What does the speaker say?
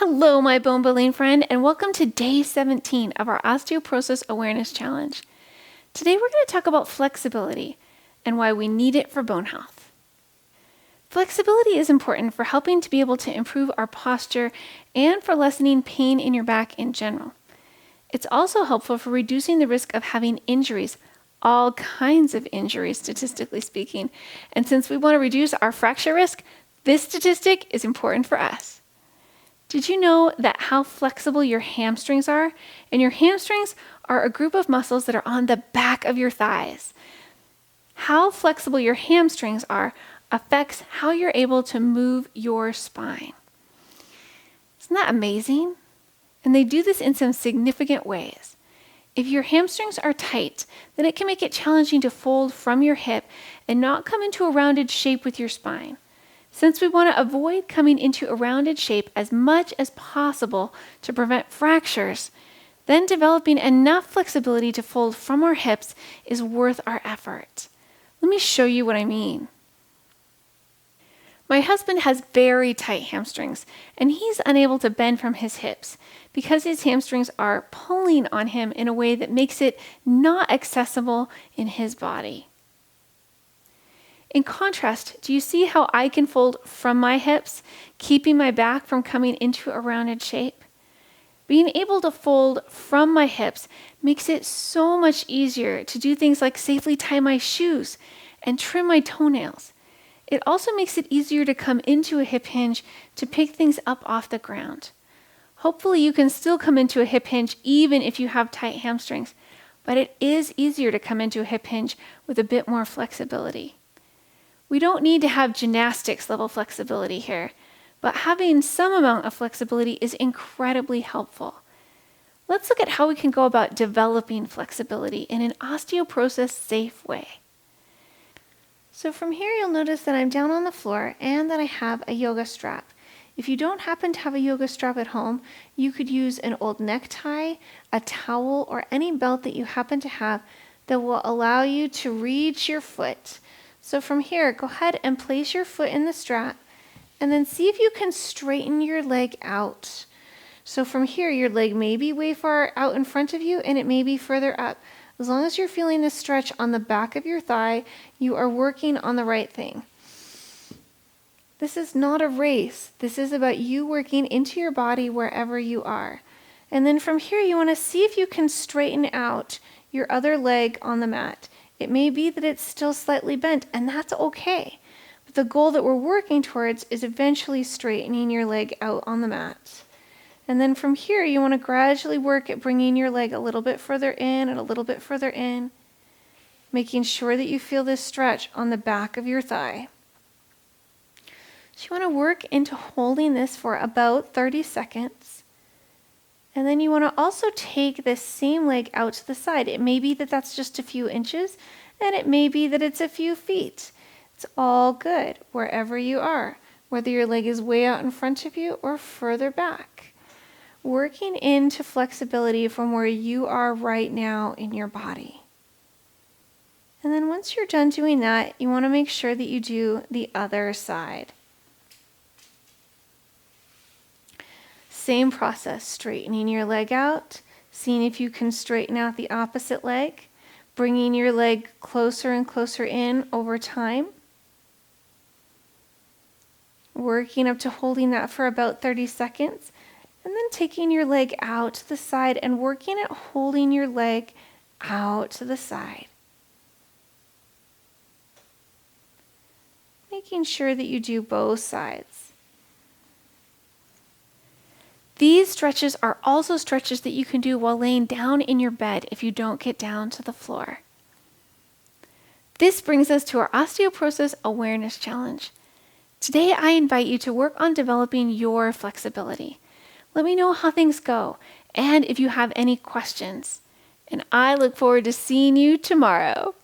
Hello, my bone building friend, and welcome to day 17 of our Osteoporosis Awareness Challenge. Today we're going to talk about flexibility and why we need it for bone health. Flexibility is important for helping to be able to improve our posture and for lessening pain in your back in general. It's also helpful for reducing the risk of having injuries, all kinds of injuries statistically speaking. And since we want to reduce our fracture risk, this statistic is important for us. Did you know that how flexible your hamstrings are? And your hamstrings are a group of muscles that are on the back of your thighs. How flexible your hamstrings are affects how you're able to move your spine. Isn't that amazing? And they do this in some significant ways. If your hamstrings are tight, then it can make it challenging to fold from your hip and not come into a rounded shape with your spine. Since we want to avoid coming into a rounded shape as much as possible to prevent fractures, then developing enough flexibility to fold from our hips is worth our effort. Let me show you what I mean. My husband has very tight hamstrings, and he's unable to bend from his hips because his hamstrings are pulling on him in a way that makes it not accessible in his body. In contrast, do you see how I can fold from my hips, keeping my back from coming into a rounded shape? Being able to fold from my hips makes it so much easier to do things like safely tie my shoes and trim my toenails. It also makes it easier to come into a hip hinge to pick things up off the ground. Hopefully you can still come into a hip hinge even if you have tight hamstrings, but it is easier to come into a hip hinge with a bit more flexibility. We don't need to have gymnastics level flexibility here, but having some amount of flexibility is incredibly helpful. Let's look at how we can go about developing flexibility in an osteoporosis safe way. So from here you'll notice that I'm down on the floor and that I have a yoga strap. If you don't happen to have a yoga strap at home, you could use an old necktie, a towel, or any belt that you happen to have that will allow you to reach your foot. So from here, go ahead and place your foot in the strap and then see if you can straighten your leg out. So from here, your leg may be way far out in front of you and it may be further up. As long as you're feeling this stretch on the back of your thigh, you are working on the right thing. This is not a race. This is about you working into your body wherever you are. And then from here, you want to see if you can straighten out your other leg on the mat. It may be that it's still slightly bent, and that's okay. But the goal that we're working towards is eventually straightening your leg out on the mat. And then from here, you want to gradually work at bringing your leg a little bit further in and a little bit further in, making sure that you feel this stretch on the back of your thigh. So you want to work into holding this for about 30 seconds. And then you want to also take this same leg out to the side. It may be that that's just a few inches, and it may be that it's a few feet. It's all good wherever you are, whether your leg is way out in front of you or further back. Working into flexibility from where you are right now in your body. And then once you're done doing that, you want to make sure that you do the other side. Same process, straightening your leg out, seeing if you can straighten out the opposite leg, bringing your leg closer and closer in over time, working up to holding that for about 30 seconds, and then taking your leg out to the side and working at holding your leg out to the side. Making sure that you do both sides. These stretches are also stretches that you can do while laying down in your bed if you don't get down to the floor. This brings us to our Osteoporosis Awareness Challenge. Today I invite you to work on developing your flexibility. Let me know how things go and if you have any questions. And I look forward to seeing you tomorrow.